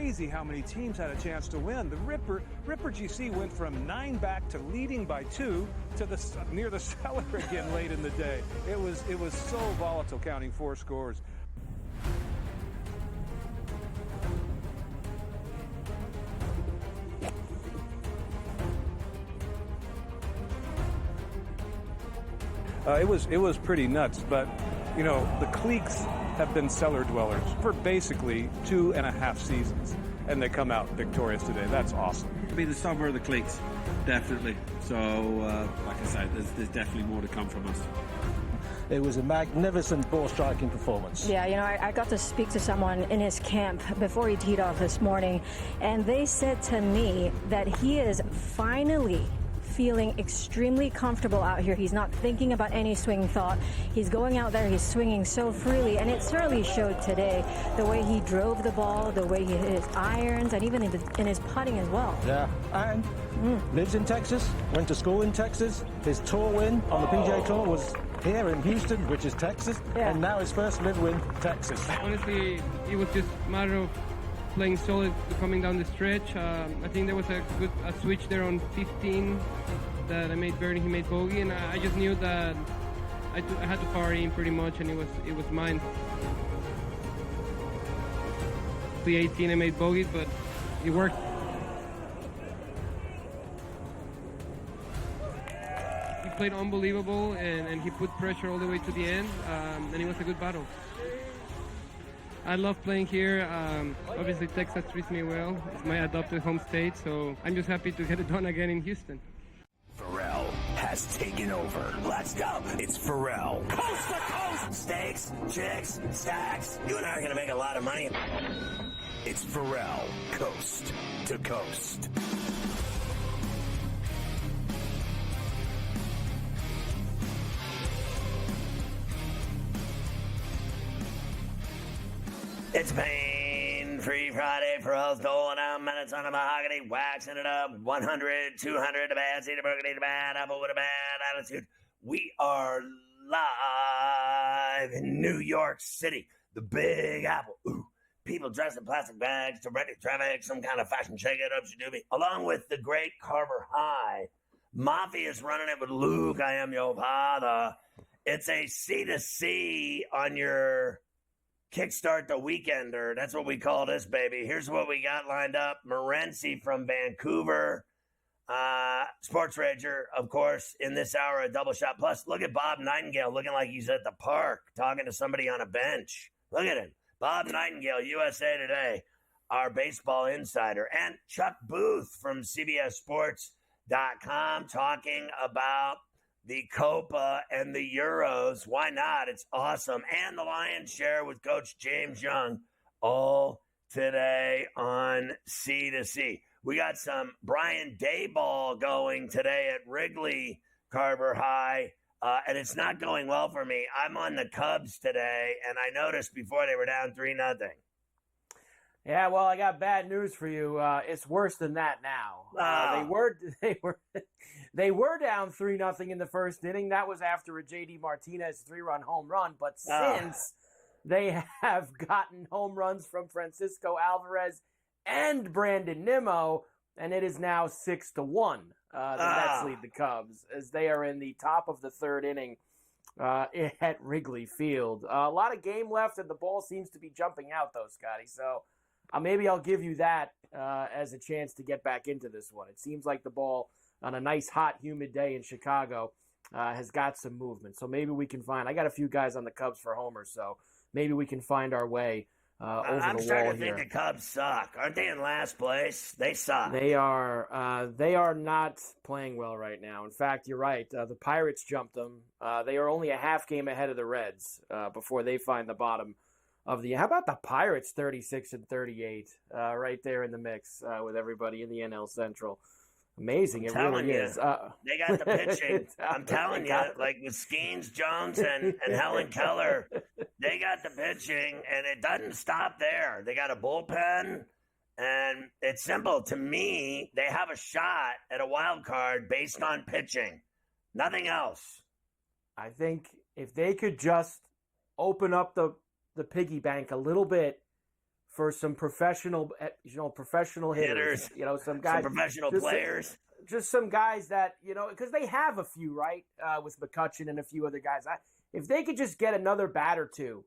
crazy how many teams had a chance to win. The Ripper GC went from 9 back to leading by 2 to near the cellar again late in the day. It was so volatile, counting 4 scores. It was pretty nuts, but the cliques have been cellar dwellers for basically 2.5 seasons, and they come out victorious today. That's awesome. It'll be the summer of the cliques, definitely. So, like I said, there's definitely more to come from us. It was a magnificent ball striking performance. Yeah, I got to speak to someone in his camp before he teed off this morning, and they said to me that he is finally feeling extremely comfortable out here. He's not thinking about any swing thought. He's going out there, he's swinging so freely, and it certainly showed today. The way he drove the ball, the way he hit his irons, and even in his putting as well. Yeah, and lives in Texas, went to school in Texas. His tour win on the PGA Tour was here in Houston, which is Texas, and now his first live win, Texas. Honestly, it was just a matter of playing solid coming down the stretch. I think there was a switch there on 15 that I made birdie, he made bogey, and I just knew that I had to power in pretty much, and it was mine. The 18 I made bogey, but it worked. He played unbelievable, and he put pressure all the way to the end, and it was a good battle. I love playing here. Obviously, Texas treats me well. It's my adopted home state, so I'm just happy to get it done again in Houston. Ferrall has taken over. Let's go. It's Ferrall. Coast to coast. Steaks, chicks, stacks. You and I are going to make a lot of money. It's Ferrall, coast to coast. It's pain-free Friday. Ferrall's doling out minutes on a mahogany, waxing it up. 100, 200, the bad seed, a burgundy, the bad apple with a bad attitude. We are live in New York City, the Big Apple. Ooh, people dressed in plastic bags to ready traffic, some kind of fashion shake-it-up, shadooby. Along with the great Carver High. Mafia's running it with Luke, I am your father. It's a C2C on your Kickstart the Weekender. That's what we call this, baby. Here's what we got lined up. Morency from Vancouver. Sports Rager, of course, in this hour, a double shot. Plus, look at Bob Nightingale looking like he's at the park talking to somebody on a bench. Look at him. Bob Nightingale, USA Today, our baseball insider. And Chuck Booth from CBSSports.com talking about the COPA and the Euros. Why not? It's awesome. And the Lion's Share with Coach James Young all today on C2C. We got some Brian Dayball going today at Wrigley Carver High, and it's not going well for me. I'm on the Cubs today, and I noticed before they were down 3-0. Yeah, well, I got bad news for you. It's worse than that now. They were down 3-0 in the first inning. That was after a J.D. Martinez 3-run home run. But since they have gotten home runs from Francisco Alvarez and Brandon Nimmo, and it is now 6-1. The Mets lead the Cubs as they are in the top of the third inning at Wrigley Field. A lot of game left, and the ball seems to be jumping out, though, Scotty. So maybe I'll give you that as a chance to get back into this one. It seems like the ball on a nice, hot, humid day in Chicago has got some movement. So maybe we can find – I got a few guys on the Cubs for homers, so maybe we can find our way over the wall here. I'm starting to think the Cubs suck. Aren't they in last place? They suck. They are not playing well right now. In fact, you're right. The Pirates jumped them. They are only a half game ahead of the Reds before they find the bottom of the – how about the Pirates 36-38 right there in the mix with everybody in the NL Central? Amazing. It really is. They got the pitching. I'm telling you, like with Skeens, Jones, and Helen Keller, they got the pitching, and it doesn't stop there. They got a bullpen, and it's simple. To me, they have a shot at a wild card based on pitching. Nothing else. I think if they could just open up the piggy bank a little bit for some professional hitters. Some guys, some professional players. Just some guys that, because they have a few, right, with McCutchen and a few other guys. If they could just get another bat or two,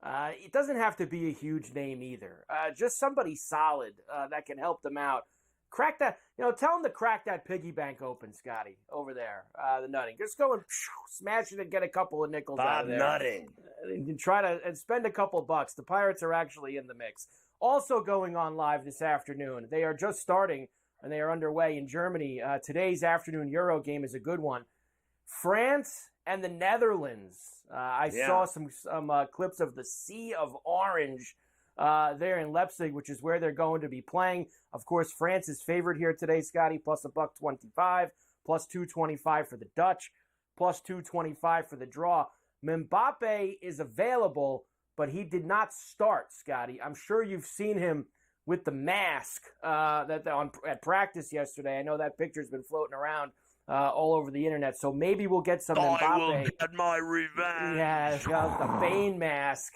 it doesn't have to be a huge name either. Just somebody solid that can help them out. Crack that, tell them to crack that piggy bank open, Scotty, over there, the nutting. Just go and smash it and get a couple of nickels out of there. Nutting. And try to spend a couple bucks. The Pirates are actually in the mix. Also going on live this afternoon. They are just starting, and they are underway in Germany. Today's afternoon Euro game is a good one. France and the Netherlands. I saw some clips of the Sea of Orange there in Leipzig, which is where they're going to be playing. Of course, France is favored here today, Scotty, plus $1.25, plus 225 for the Dutch, plus 225 for the draw. Mbappe is available, but he did not start, Scotty. I'm sure you've seen him with the mask at practice yesterday. I know that picture's been floating around all over the internet, so maybe we'll get some Mbappe. I will get my revenge. Yeah, got the Bane mask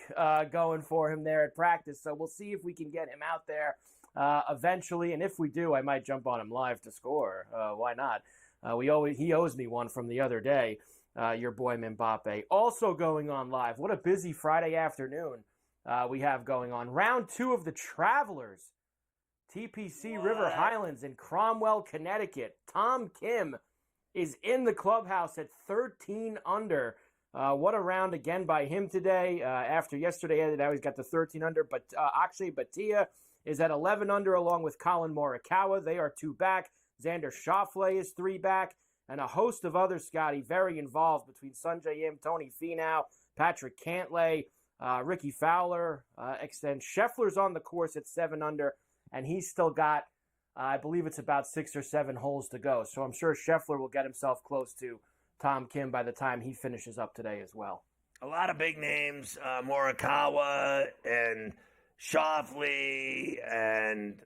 going for him there at practice, so we'll see if we can get him out there eventually, and if we do, I might jump on him live to score. Why not? He owes me one from the other day, your boy Mbappe. Also going on live, what a busy Friday afternoon we have going on. Round 2 of the Travelers, TPC River Highlands in Cromwell, Connecticut. Tom Kim is in the clubhouse at 13 under. What a round again by him today. After yesterday, now he's got the 13 under. But Akshay Bhatia is at 11 under along with Colin Morikawa. They are 2 back. Xander Schauffele is 3 back. And a host of others, Scotty, very involved between Sungjae Im, Tony Finau, Patrick Cantlay, Ricky Fowler. Extend Scheffler's on the course at 7 under. And he's still got, I believe it's about 6 or 7 holes to go. So I'm sure Scheffler will get himself close to Tom Kim by the time he finishes up today as well. A lot of big names, Morikawa and Schauffele, and,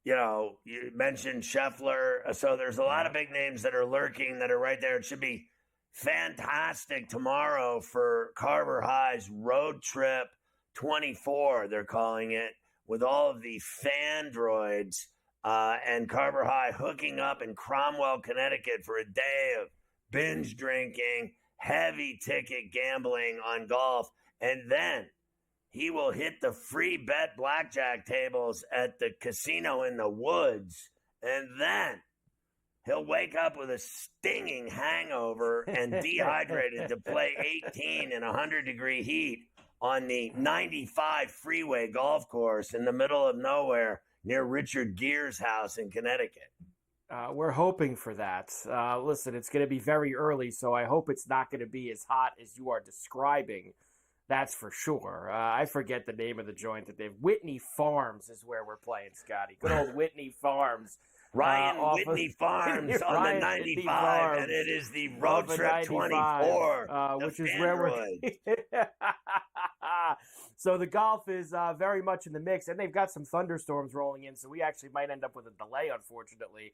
you mentioned Scheffler. So there's a lot of big names that are lurking, that are right there. It should be fantastic tomorrow for Carver High's Road Trip 24, they're calling it, with all of the fan droids and Carver High hooking up in Cromwell, Connecticut for a day of binge drinking, heavy ticket gambling on golf. And then he will hit the free bet blackjack tables at the casino in the woods. And then he'll wake up with a stinging hangover and dehydrated to play 18 in 100-degree heat on the 95 freeway golf course in the middle of nowhere near Richard Gere's house in Connecticut. We're hoping for that. Listen, it's going to be very early, so I hope it's not going to be as hot as you are describing. That's for sure. I forget the name of the joint that they've. Whitney Farms is where we're playing, Scotty. Good old Whitney Farms. Ryan Whitney Farms on the 95, and it is the Road Trip 24, which is where we're. So the golf is very much in the mix, and they've got some thunderstorms rolling in, so we actually might end up with a delay, unfortunately,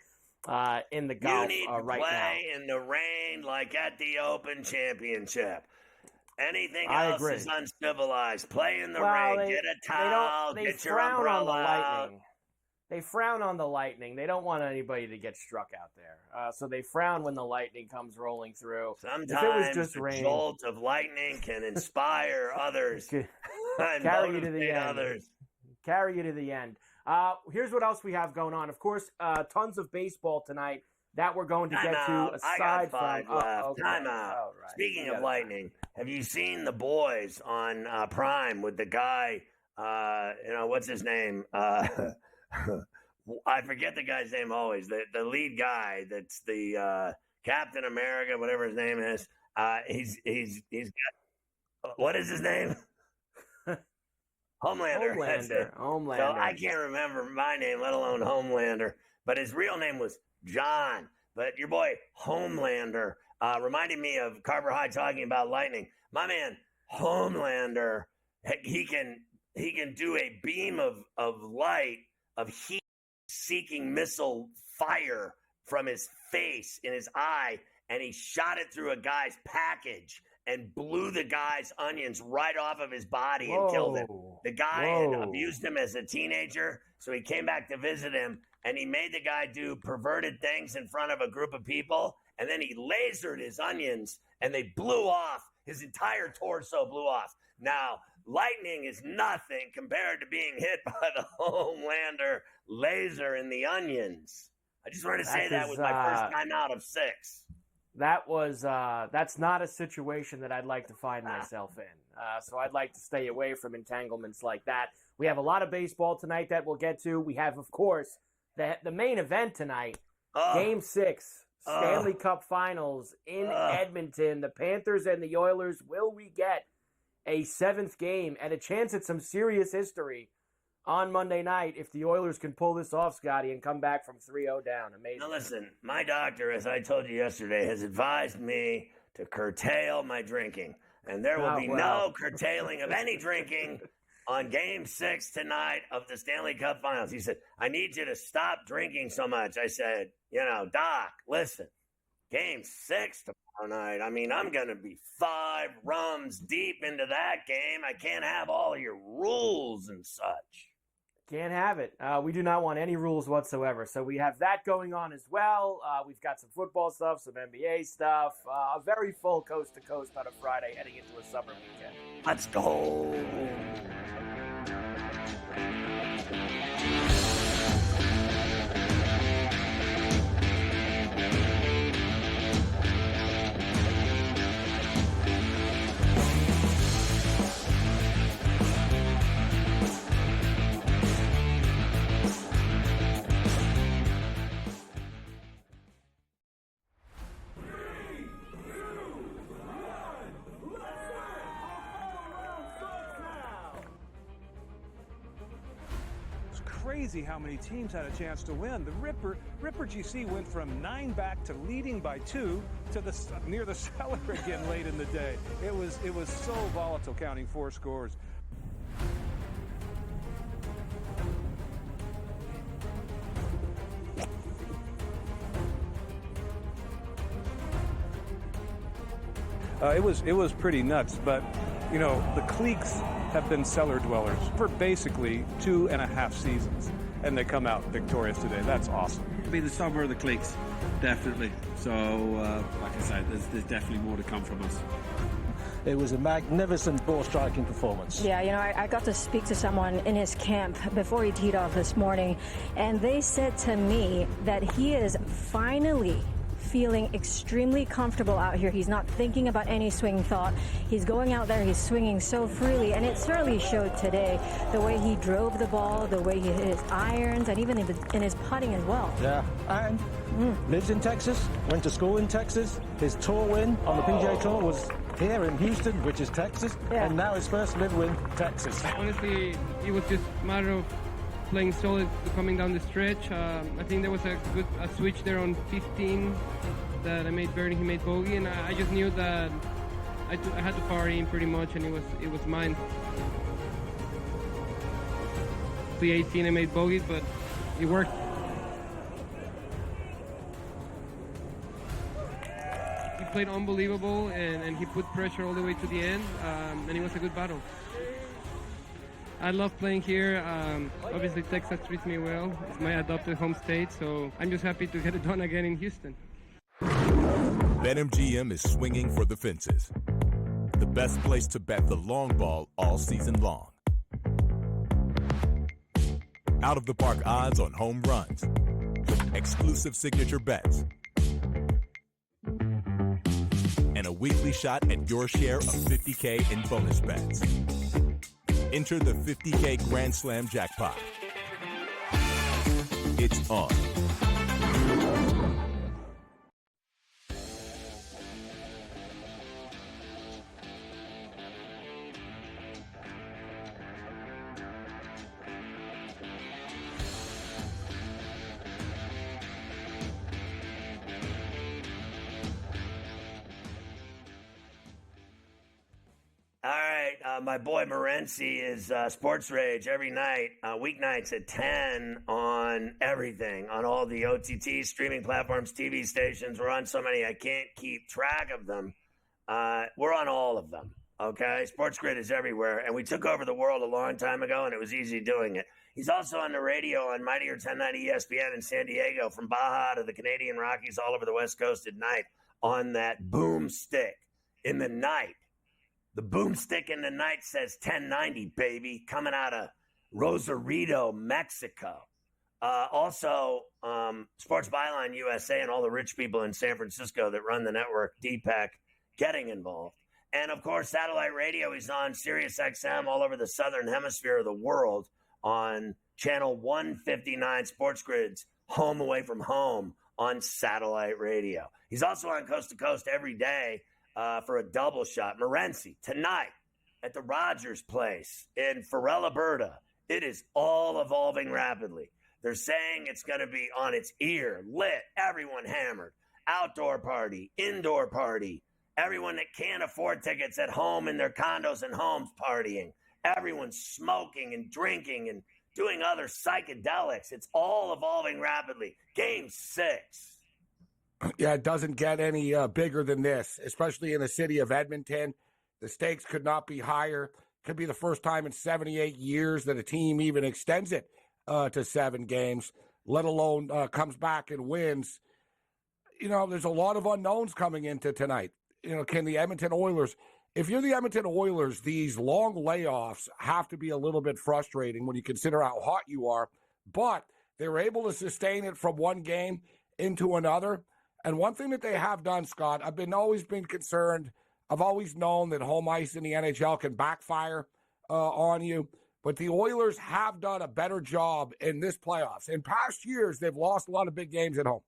in the golf right now. You need to play in the rain like at the Open Championship. Anything else is uncivilized. Play in the rain. Get a towel. Get your umbrella out. They frown on the lightning. They don't want anybody to get struck out there. So they frown when the lightning comes rolling through. Sometimes if it was just rain, jolt of lightning can inspire others. Carry you to the end. Carry you to the end. Here's what else we have going on. Of course, tons of baseball tonight that we're going to get to. Aside from time out. Oh, right. Speaking of lightning, have you seen The Boys on Prime with the guy? What's his name? I forget the guy's name always. The lead guy that's the Captain America, whatever his name is. He's got, what is his name? Homelander. Homelander. So I can't remember my name, let alone Homelander. But his real name was John. But your boy Homelander reminded me of Carver High talking about lightning. My man Homelander, he can do a beam of light, of heat-seeking missile fire from his face in his eye, and he shot it through a guy's package and blew the guy's onions right off of his body and killed him. The guy had abused him as a teenager, so he came back to visit him, and he made the guy do perverted things in front of a group of people, and then he lasered his onions, and they blew off. His entire torso blew off. Now, lightning is nothing compared to being hit by the Homelander laser in the onions. I just wanted to say that was my first time out of 6. That's not a situation that I'd like to find myself in. So I'd like to stay away from entanglements like that. We have a lot of baseball tonight that we'll get to. We have, of course, the main event tonight, Game 6, Stanley Cup Finals in Edmonton. The Panthers and the Oilers. Will we get a 7th game and a chance at some serious history on Monday night if the Oilers can pull this off, Scotty, and come back from 3-0 down? Amazing. Now listen, my doctor, as I told you yesterday, has advised me to curtail my drinking. And there will be no curtailing of any drinking on Game 6 tonight of the Stanley Cup Finals. He said, I need you to stop drinking so much. I said, Doc, listen, Game 6 tomorrow night. I mean, I'm going to be 5 rums deep into that game. I can't have all of your rules and such. Can't have it. We do not want any rules whatsoever. So we have that going on as well. We've got some football stuff, some NBA stuff. A very full coast to coast on a Friday heading into a summer weekend. Let's go. Crazy how many teams had a chance to win. The Ripper GC went from 9 back to leading by 2 to near the cellar again late in the day. It was so volatile, counting 4 scores. It was pretty nuts, but the cliques have been cellar dwellers for basically 2.5 seasons, and they come out victorious today. That's awesome. It'll be the summer of the cliques, definitely. So, like I said, there's definitely more to come from us. It was a magnificent ball-striking performance. Yeah, I got to speak to someone in his camp before he teed off this morning, and they said to me that he is finally feeling extremely comfortable out here. He's not thinking about any swing thought. He's going out there, he's swinging so freely, and it certainly showed today. The way he drove the ball, the way he hit his irons, and even in his putting as well. Yeah, and lives in Texas, went to school in Texas. His tour win on the PGA Tour was here in Houston, which is Texas, and now his first live win, Texas. Honestly, it was just a matter of playing solid coming down the stretch. I think there was a switch there on 15 that I made birdie, he made bogey, and I just knew that I had to power in pretty much, and it was mine. The 18 I made bogey, but it worked. He played unbelievable, and he put pressure all the way to the end, and it was a good battle. I love playing here. Obviously, Texas treats me well. It's my adopted home state, so I'm just happy to get it done again in Houston. BetMGM is swinging for the fences. The best place to bet the long ball all season long. Out-of-the-park odds on home runs. Exclusive signature bets. And a weekly shot at your share of $50K in bonus bets. Enter the $50K Grand Slam jackpot. It's on. My boy Morency is Sports Rage every night, weeknights at 10 on everything, on all the OTT streaming platforms, TV stations. We're on so many I can't keep track of them. We're on all of them. Okay, SportsGrid is everywhere, and we took over the world a long time ago, and it was easy doing it. He's also on the radio on Mightier 1090 ESPN in San Diego, from Baja to the Canadian Rockies, all over the West Coast at night on that boomstick in the night. The boomstick in the night says 1090, baby, coming out of Rosarito, Mexico. Also, Sports Byline USA and all the rich people in San Francisco that run the network, DPEC, getting involved. And, of course, satellite radio, he's on Sirius XM all over the southern hemisphere of the world on channel 159, SportsGrid's Home Away from Home on satellite radio. He's also on Coast to Coast every day for a double shot. Morency, tonight at the Rogers Place in Farrell, Alberta. It is all evolving rapidly. They're saying it's going to be on its ear, lit, everyone hammered. Outdoor party, indoor party. Everyone that can't afford tickets at home in their condos and homes partying. Everyone's smoking and drinking and doing other psychedelics. It's all evolving rapidly. Game 6. Yeah, it doesn't get any bigger than this, especially in the city of Edmonton. The stakes could not be higher. Could be the first time in 78 years that a team even extends it to 7 games, let alone comes back and wins. You know, there's a lot of unknowns coming into tonight. You know, can the Edmonton Oilers, if you're the Edmonton Oilers, these long layoffs have to be a little bit frustrating when you consider how hot you are. But they were able to sustain it from one game into another. And one thing that they have done, Scott, I've always been concerned. I've always known that home ice in the NHL can backfire on you. But the Oilers have done a better job in this playoffs. In past years, they've lost a lot of big games at home.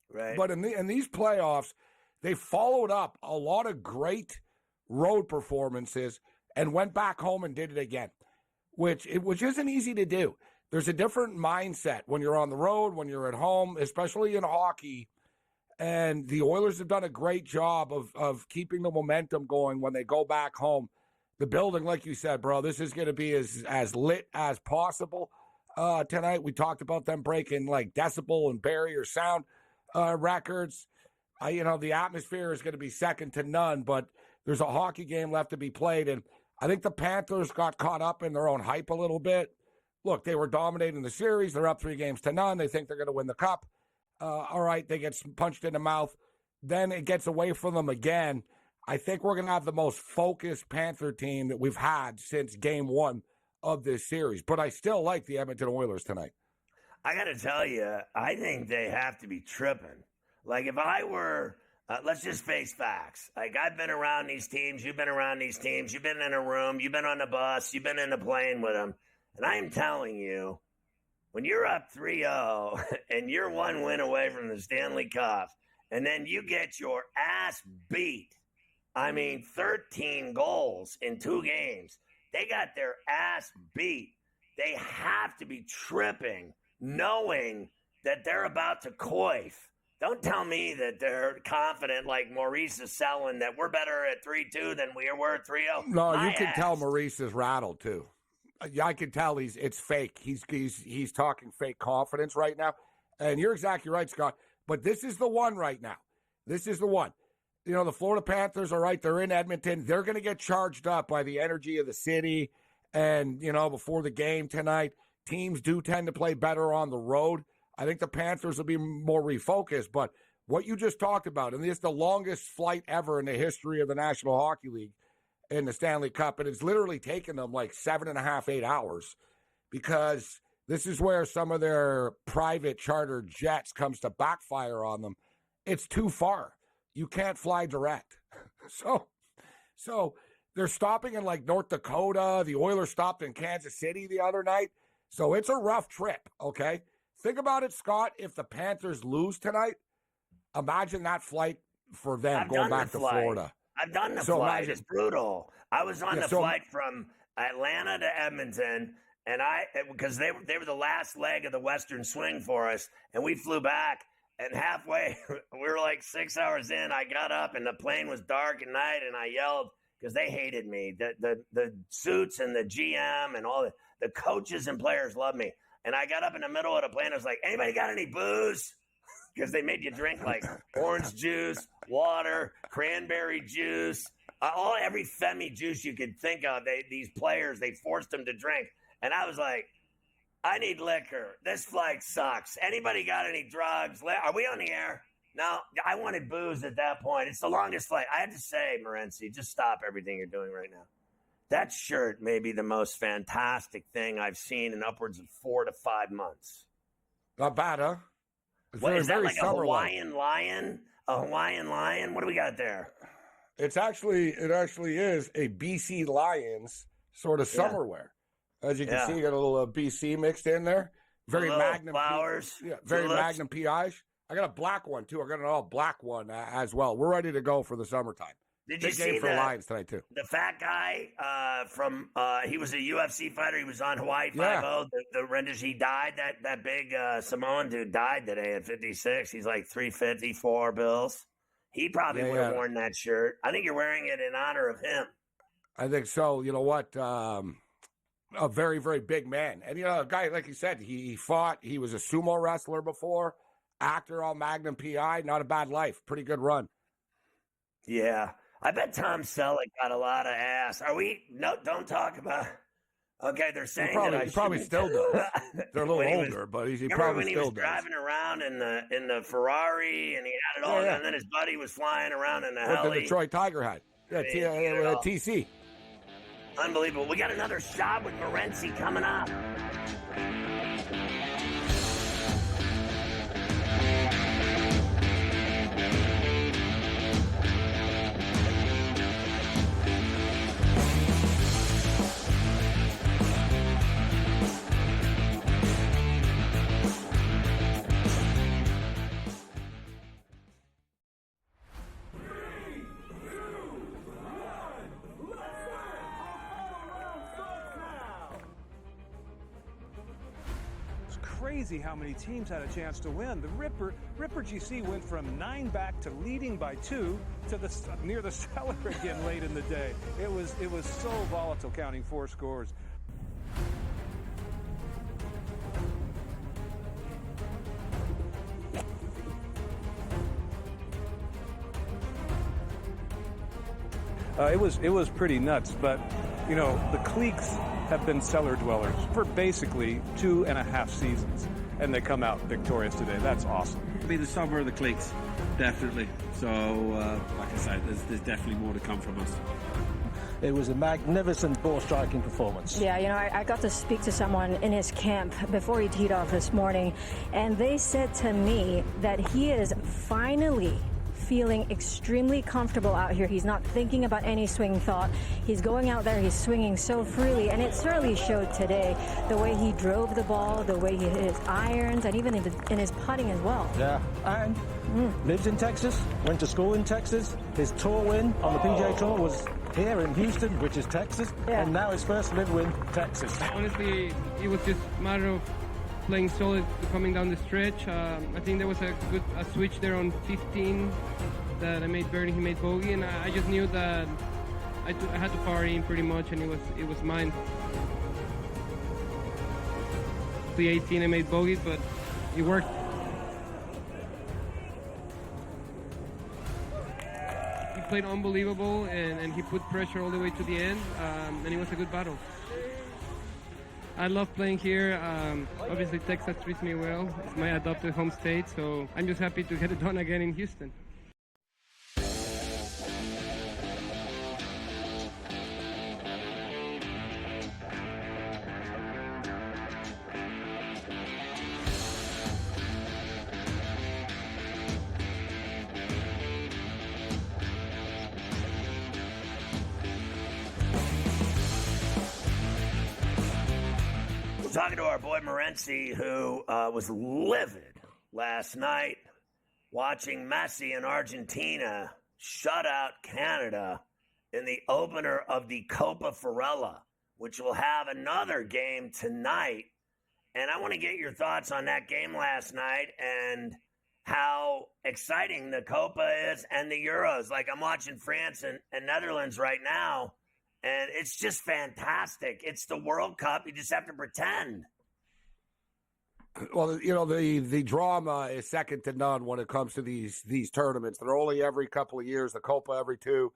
Right. But in these playoffs, they followed up a lot of great road performances and went back home and did it again, which isn't easy to do. There's a different mindset when you're on the road, when you're at home, especially in hockey. And the Oilers have done a great job of keeping the momentum going when they go back home. The building, like you said, bro, this is going to be as lit as possible tonight. We talked about them breaking like decibel and barrier sound records. The atmosphere is going to be second to none, but there's a hockey game left to be played. And I think the Panthers got caught up in their own hype a little bit. Look, they were dominating the series. They're up 3-0. They think they're going to win the cup. All right, they get punched in the mouth. Then it gets away from them again. I think we're going to have the most focused Panther team that we've had since game 1 of this series. But I still like the Edmonton Oilers tonight. I got to tell you, I think they have to be tripping. Like, if I were, let's just face facts. Like, I've been around these teams. You've been around these teams. You've been in a room. You've been on the bus. You've been in a plane with them. And I am telling you, when you're up 3-0 and you're 1 win away from the Stanley Cup, and then you get your ass beat, 13 goals in 2 games. They got their ass beat. They have to be tripping, knowing that they're about to coif. Don't tell me that they're confident like Maurice is selling that we're better at 3-2 than we were at 3-0. No, you can tell Maurice is rattled too. Yeah, I can tell it's fake. He's talking fake confidence right now. And you're exactly right, Scott. But this is the one right now. This is the one. You know, the Florida Panthers are right. They're in Edmonton. They're going to get charged up by the energy of the city. And, before the game tonight, teams do tend to play better on the road. I think the Panthers will be more refocused. But what you just talked about, and this is the longest flight ever in the history of the National Hockey League in the Stanley Cup, and it's literally taken them like 7.5, 8 hours, because this is where some of their private chartered jets comes to backfire on them. It's too far. You can't fly direct. So they're stopping in like North Dakota. The Oilers stopped in Kansas City the other night. So it's a rough trip, okay? Think about it, Scott. If the Panthers lose tonight, imagine that flight for them going back to Florida. I've done the flight. It's brutal. I was on the flight from Atlanta to Edmonton, and because they were the last leg of the Western Swing for us, and we flew back. And halfway, we were like 6 hours in. I got up, and the plane was dark at night, and I yelled because they hated me. The suits and the GM and all the coaches and players loved me. And I got up in the middle of the plane. I was like, "Anybody got any booze?" Because they made you drink like orange juice, water, cranberry juice, every Femi juice you could think of. These players, they forced them to drink, and I was like, I need liquor. This flight sucks. Anybody got any drugs? Are we on the air? No, I wanted booze at that point. It's the longest flight. I had to say, Morency, just stop everything you're doing right now. That shirt may be the most fantastic thing I've seen in upwards of 4 to 5 months. Not bad, huh? What, is that like a Hawaiian lion? A Hawaiian lion? What do we got there? It actually is a BC Lions sort of summer wear. As you can see, you got a little BC mixed in there. Very Magnum flowers. Very Magnum PIs. I got a black one too. I got an all black one as well. We're ready to go for the summertime. Did you Big see game for the Lions tonight too? The fat guy he was a UFC fighter. He was on Hawaii Five-0. The rendition, he died. That big Samoan dude died today at 56. He's like 354 bills. He probably would have worn that shirt. I think you're wearing it in honor of him. I think so. You know what? A very, very big man. And, a guy, like you said, he fought. He was a sumo wrestler before, actor on Magnum PI. Not a bad life. Pretty good run. Yeah. I bet Tom Selleck got a lot of ass. No, don't talk about. Okay, they're saying he probably still does. They're a little older, but he probably still does. When he was driving around in the Ferrari and he had it all, and then his buddy was flying around in the heli. What the Detroit Tiger had. TC. Unbelievable. We got another shot with Morency coming up. Crazy how many teams had a chance to win. The Ripper GC went from 9 back to leading by 2 to near the cellar again late in the day. It was so volatile, counting 4 scores. It was pretty nuts, but the cliques have been cellar dwellers for basically 2.5 seasons, and they come out victorious today. That's awesome. It'll be the summer of the cliques, definitely. So, like I said, there's definitely more to come from us. It was a magnificent ball striking performance. Yeah, I got to speak to someone in his camp before he teed off this morning, and they said to me that he is finally feeling extremely comfortable out here. He's not thinking about any swing thought. He's going out there, he's swinging so freely, and it certainly showed today. The way he drove the ball, the way he hit his irons, and even in his putting as well. Yeah, and lives in Texas, went to school in Texas. His tour win on the PGA Tour was here in Houston, which is Texas, and now his first live win, Texas. Honestly, it was just a matter of playing solid coming down the stretch. I think there was a switch there on 15 that I made birdie, he made bogey, and I just knew that I had to par in pretty much, and it was mine. The 18 I made bogey, but it worked. He played unbelievable, and he put pressure all the way to the end, and it was a good battle. I love playing here. Obviously, Texas treats me well. It's my adopted home state, so I'm just happy to get it done again in Houston. Talking to our boy Morency, who was livid last night watching Messi in Argentina shut out Canada in the opener of the Copa Ferrall, which will have another game tonight. And I want to get your thoughts on that game last night and how exciting the Copa is and the Euros. Like, I'm watching France and Netherlands right now, and it's just fantastic. It's the World Cup. You just have to pretend. Well, the drama is second to none when it comes to these tournaments. They're only every couple of years, the Copa every 2.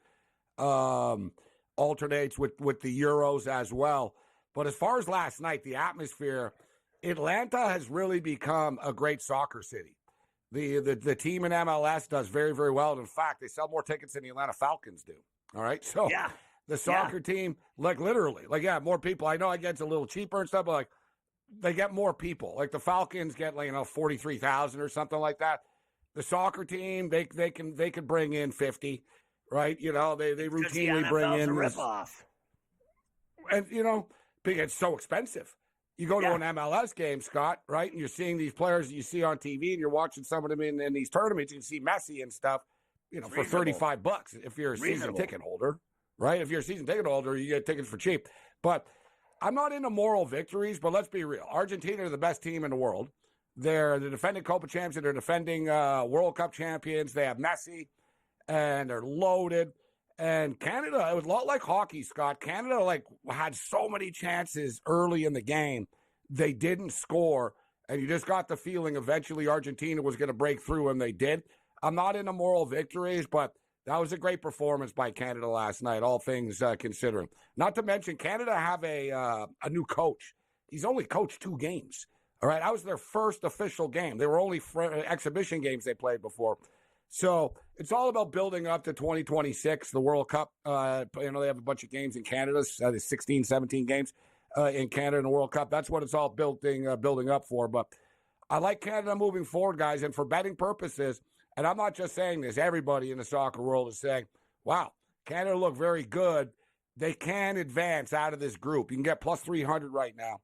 alternates with the Euros as well. But as far as last night, the atmosphere, Atlanta has really become a great soccer city. The team in MLS does very, very well. And in fact, they sell more tickets than the Atlanta Falcons do. All right. So the soccer team, like literally, like, more people. I know it gets a little cheaper and stuff, but like they get more people. Like the Falcons get 43,000 or something like that. The soccer team, they can bring in 50, right? They routinely bring in a rip-off. And it's so expensive. You go to an MLS game, Scott, right? And you're seeing these players that you see on TV, and you're watching some of them in these tournaments. You can see Messi and stuff, for $35 if you're a season ticket holder, right? If you're a season ticket holder, you get tickets for cheap. But I'm not into moral victories, but let's be real. Argentina are the best team in the world. They're the defending COPA champs, and they're defending World Cup champions. They have Messi, and they're loaded. And Canada, it was a lot like hockey, Scott. Canada, had so many chances early in the game. They didn't score, and you just got the feeling eventually Argentina was going to break through, and they did. I'm not into moral victories, but that was a great performance by Canada last night, all things considering. Not to mention, Canada have a new coach. He's only coached 2 games. All right, that was their first official game. They were only exhibition games they played before. So it's all about building up to 2026, the World Cup. They have a bunch of games in Canada, 16, 17 games in Canada in the World Cup. That's what it's all building up for. But I like Canada moving forward, guys. And for betting purposes, and I'm not just saying this, everybody in the soccer world is saying, wow, Canada look very good. They can advance out of this group. You can get plus 300 right now.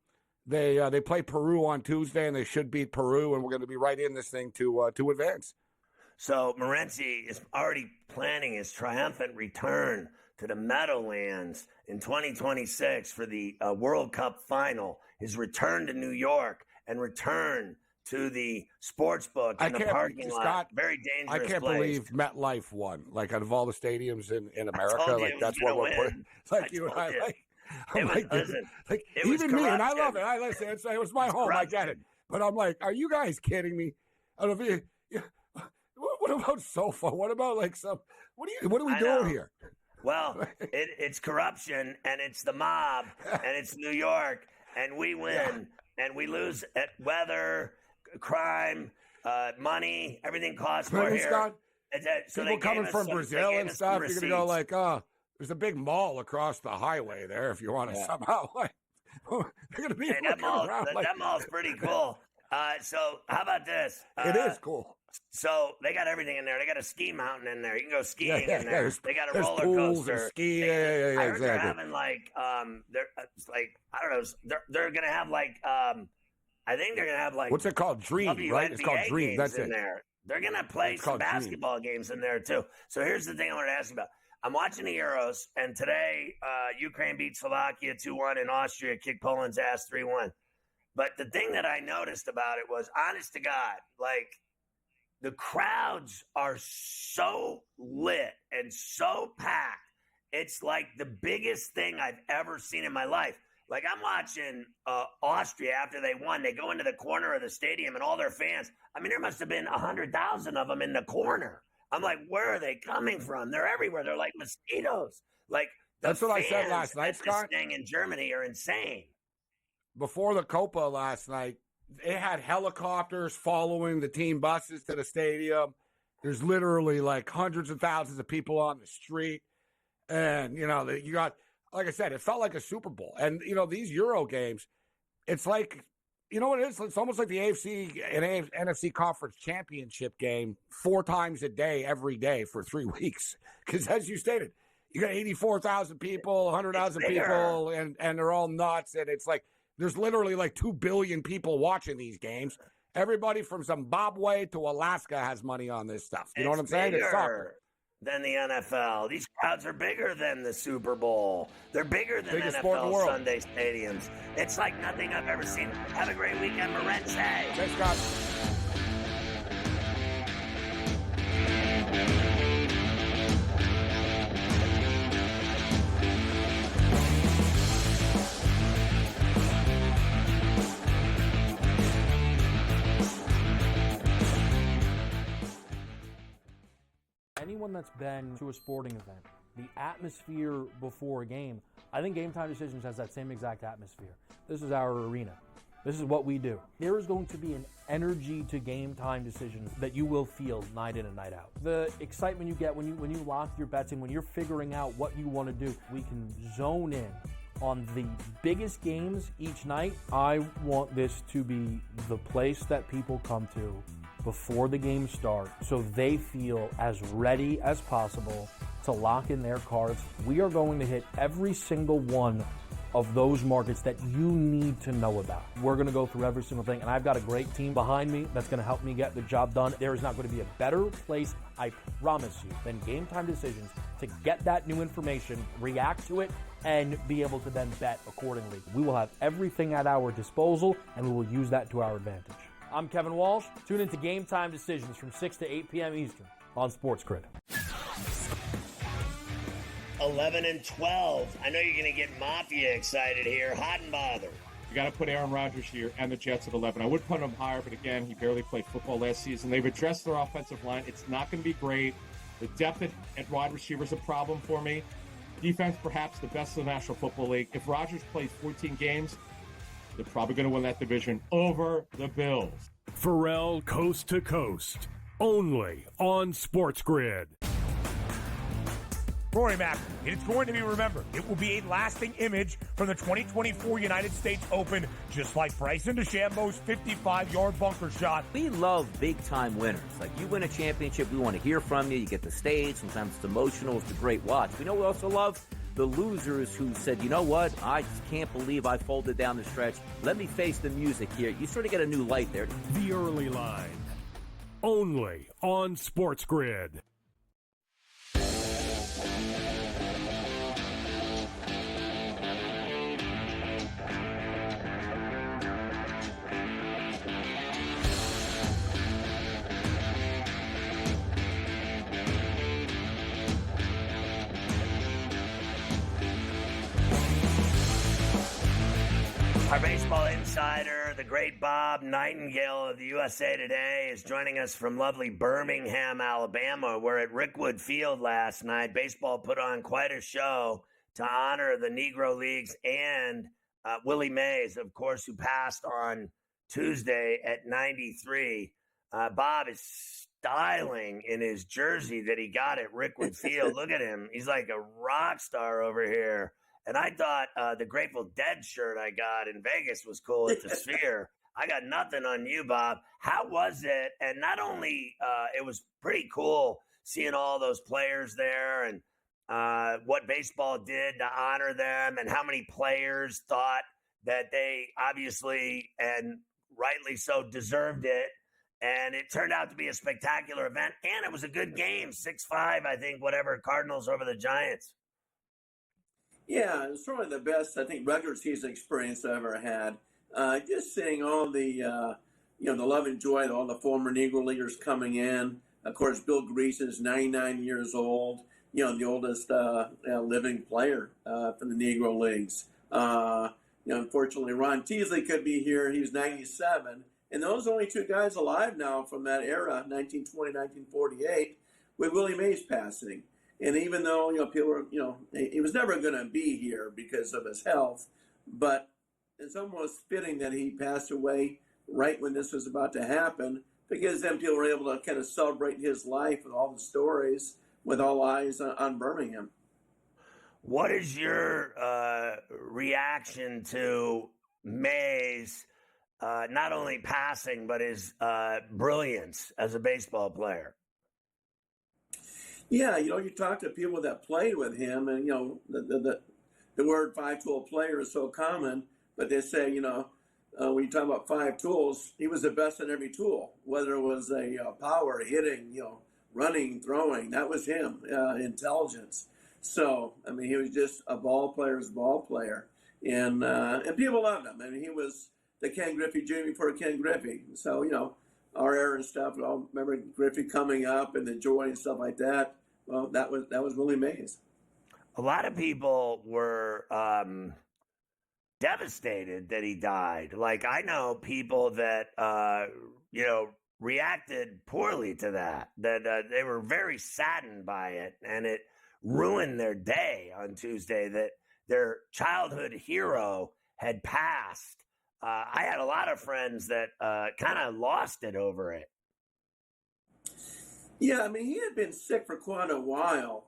They play Peru on Tuesday, and they should beat Peru, and we're going to be right in this thing to advance. So Morency is already planning his triumphant return to the Meadowlands in 2026 for the World Cup final. His return to New York and return to the sports book in the parking lot. Scott, very dangerous I can't place. believe MetLife won. Out of all the stadiums in America, that's what we're putting. You and I even me, and I love it. Listen, it was my home. I get it. But I'm like, are you guys kidding me? I don't know what about SOFA? What about what are we doing here? Well, it's corruption, and it's the mob, and it's New York, and we win, and we lose at weather, crime, money, everything costs more here. Scott, so people coming from Brazil and stuff, you're going to go there's a big mall across the highway there if you want to somehow, they're going to be that mall's pretty cool. So how about this? It is cool. So they got everything in there. They got a ski mountain in there. You can go skiing in there. They got a roller pools coaster. And ski. I heard exactly. they're having I don't know. They're gonna have I think they're gonna have what's it called? Dream, WNBA right? It's called Dream. That's it. There. They're gonna play some basketball games in there too. So here's the thing I wanted to ask you about. I'm watching the Euros, and today Ukraine beat Slovakia 2-1, and Austria kicked Poland's ass 3-1. But the thing that I noticed about it was, honest to God, the crowds are so lit and so packed. It's like the biggest thing I've ever seen in my life. I'm watching Austria after they won. They go into the corner of the stadium and all their fans. I mean, there must have been 100,000 of them in the corner. I'm like, where are they coming from? They're everywhere. They're like mosquitoes. That's what I said last night, Scott. This thing in Germany are insane. Before the Copa last night, they had helicopters following the team buses to the stadium. There's literally hundreds of thousands of people on the street. And, you got, like I said, it felt like a Super Bowl. And, these Euro games, it's you know what it is? It's almost like the AFC and NFC Conference Championship game 4 times a day, every day for 3 weeks. Because as you stated, you got 84,000 people, 100,000 people, and they're all nuts. And it's there's literally 2 billion people watching these games. Everybody from Zimbabwe to Alaska has money on this stuff. You know what I'm saying? It's soccer. Than the NFL. These crowds are bigger than the Super Bowl. They're bigger than biggest sport in the NFL world. Sunday stadiums. It's like nothing I've ever seen. Have a great weekend, Morency. Thanks, Scott. Anyone that's been to a sporting event the atmosphere before a game, I think Game Time Decisions has that same exact atmosphere. This is our arena. This is what we do. There is going to be an energy to Game Time Decisions that you will feel night in and night out. The excitement you get when you lock your bets in, when you're figuring out what you want to do, we can zone in on the biggest games each night. I want this to be the place that people come to before the games start so they feel as ready as possible to lock in their cards. We are going to hit every single one of those markets that you need to know about. We're going to go through every single thing, and I've got a great team behind me that's going to help me get the job done. There is not going to be a better place, I promise you, than Game Time Decisions to get that new information, react to it, and be able to then bet accordingly. We will have everything at our disposal, and we will use that to our advantage. I'm Kevin Walsh. Tune into Game Time Decisions from 6 to 8 p.m. Eastern on SportsGrid. 11 and 12. I know you're going to get Mafia excited here. Hot and bothered. You got to put Aaron Rodgers here and the Jets at 11. I would put him higher, but again, he barely played football last season. They've addressed their offensive line. It's not going to be great. The depth at wide receiver is a problem for me. Defense, perhaps the best in the National Football League. If Rodgers plays 14 games, they're probably going to win that division over the Bills. Ferrall Coast to Coast, only on SportsGrid. Rory Mack, it's going to be remembered. It will be a lasting image from the 2024 United States Open, just like Bryson DeChambeau's 55-yard bunker shot. We love big-time winners. Like, you win a championship, we want to hear from you. You get the stage. Sometimes it's emotional. It's a great watch. We know we also love the losers who said, you know what, I just can't believe I folded down the stretch. Let me face the music here. You sort of get a new light there. The Early Line, only on SportsGrid. Our baseball insider, the great Bob Nightingale of the USA Today, is joining us from lovely Birmingham, Alabama. We're at Rickwood Field last night. Baseball put on quite a show to honor the Negro Leagues and Willie Mays, of course, who passed on Tuesday at 93. Bob is styling in his jersey that he got at Rickwood Field. Look at him. He's like a rock star over here. And I thought the Grateful Dead shirt I got in Vegas was cool at the Sphere. I got nothing on you, Bob. How was it? And not only it was pretty cool seeing all those players there and what baseball did to honor them and how many players thought that they obviously and rightly so deserved it. And it turned out to be a spectacular event. And it was a good game, 6-5, I think, whatever, Cardinals over the Giants. Yeah, it's probably the best, I think, regular season experience I ever had. Just seeing all the, the love and joy of all the former Negro Leaguers coming in. Of course, Bill Greason is 99 years old, the oldest living player from the Negro Leagues. Unfortunately, Ron Teasley could be here. He's 97. And those are only two guys alive now from that era, 1920, 1948, with Willie Mays passing. And even though, people were, he was never going to be here because of his health, but it's almost fitting that he passed away right when this was about to happen, because then people were able to kind of celebrate his life with all the stories, with all eyes on Birmingham. What is your reaction to Mays not only passing, but his brilliance as a baseball player? Yeah, you talk to people that played with him, and, the word five-tool player is so common, but they say, when you talk about five tools, he was the best in every tool, whether it was a power, hitting, running, throwing. That was him, intelligence. So, he was just a ball player's ball player, and people loved him. He was the Ken Griffey Jr. before Ken Griffey. So, our era and stuff, I remember Griffey coming up and the joy and stuff like that. Well, that was Willie Mays. A lot of people were devastated that he died. Like, I know people that, reacted poorly to that they were very saddened by it. And it ruined their day on Tuesday, that their childhood hero had passed. I had a lot of friends that kind of lost it over it. Yeah, I mean, he had been sick for quite a while.